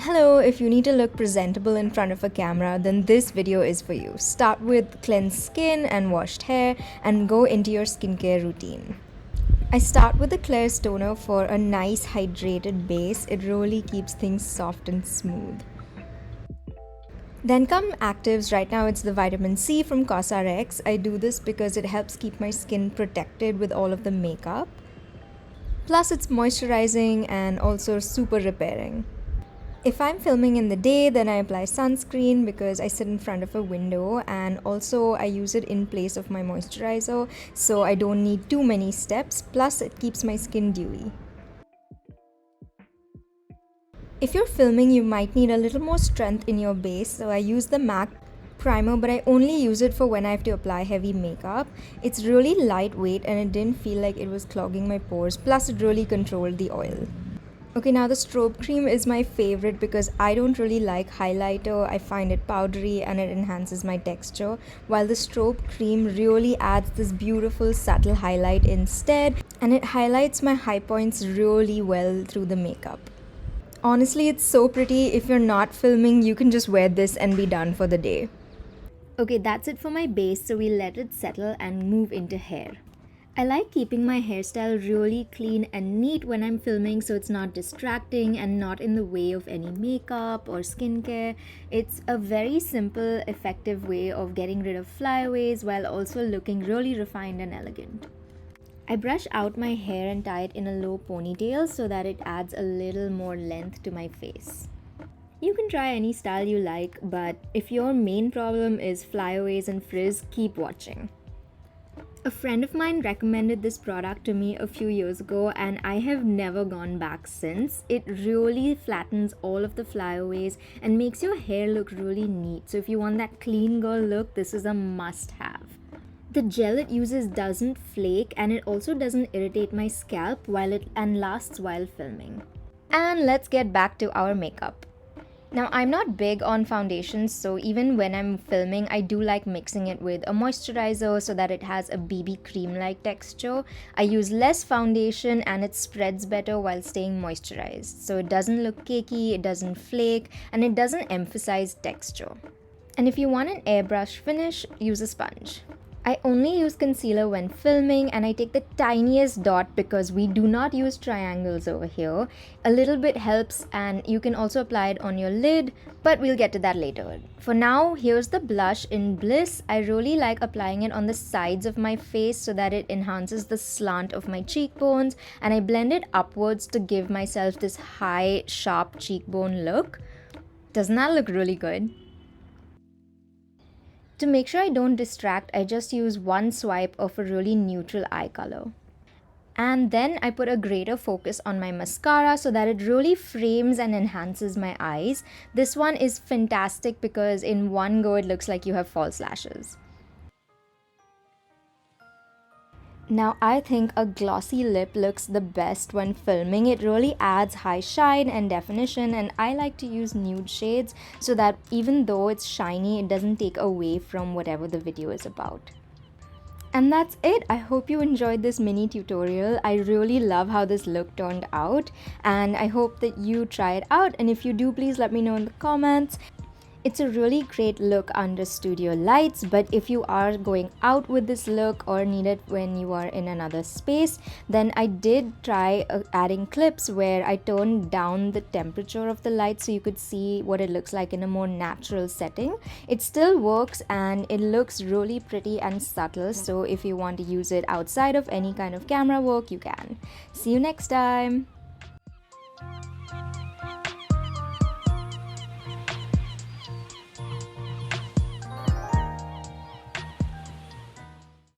Hello, if you need to look presentable in front of a camera, then this video is for you. Start with cleansed skin and washed hair and go into your skincare routine. I start with a clear toner for a nice hydrated base. It really keeps things soft and smooth. Then come actives. Right now it's the vitamin C from CosRx. I do this because it helps keep my skin protected with all of the makeup. Plus it's moisturizing and also super repairing. If I'm filming in the day, then I apply sunscreen because I sit in front of a window, and also I use it in place of my moisturizer, so I don't need too many steps, plus it keeps my skin dewy. If you're filming, you might need a little more strength in your base, so I use the MAC primer, but I only use it for when I have to apply heavy makeup. It's really lightweight and it didn't feel like it was clogging my pores, plus it really controlled the oil. Okay, now the strobe cream is my favorite because I don't really like highlighter. I find it powdery and it enhances my texture, while the strobe cream really adds this beautiful subtle highlight instead, and it highlights my high points really well through the makeup. Honestly, it's so pretty. If you're not filming, you can just wear this and be done for the day. Okay, that's it for my base, so we let it settle and move into hair. I like keeping my hairstyle really clean and neat when I'm filming, so it's not distracting and not in the way of any makeup or skincare. It's a very simple, effective way of getting rid of flyaways while also looking really refined and elegant. I brush out my hair and tie it in a low ponytail so that it adds a little more length to my face. You can try any style you like, but if your main problem is flyaways and frizz, keep watching. A friend of mine recommended this product to me a few years ago, and I have never gone back since. It really flattens all of the flyaways and makes your hair look really neat. So if you want that clean girl look, this is a must-have. The gel it uses doesn't flake, and it also doesn't irritate my scalp and lasts while filming. And let's get back to our makeup. Now, I'm not big on foundations, so even when I'm filming, I do like mixing it with a moisturizer so that it has a BB cream-like texture. I use less foundation and it spreads better while staying moisturized. So it doesn't look cakey, it doesn't flake, and it doesn't emphasize texture. And if you want an airbrush finish, use a sponge. I only use concealer when filming, and I take the tiniest dot because we do not use triangles over here. A little bit helps, and you can also apply it on your lid, but we'll get to that later. For now, here's the blush in Bliss. I really like applying it on the sides of my face so that it enhances the slant of my cheekbones, and I blend it upwards to give myself this high, sharp cheekbone look. Doesn't that look really good? To make sure I don't distract, I just use one swipe of a really neutral eye color. And then I put a greater focus on my mascara so that it really frames and enhances my eyes. This one is fantastic because in one go it looks like you have false lashes. Now, I think a glossy lip looks the best when filming. It really adds high shine and definition, and I like to use nude shades so that even though it's shiny, it doesn't take away from whatever the video is about. And that's it. I hope you enjoyed this mini tutorial. I really love how this look turned out, and I hope that you try it out. And if you do, please let me know in the comments. It's a really great look under studio lights, but if you are going out with this look or need it when you are in another space, then I did try adding clips where I turned down the temperature of the light so you could see what it looks like in a more natural setting. It still works and it looks really pretty and subtle, so if you want to use it outside of any kind of camera work, you can. See you next time!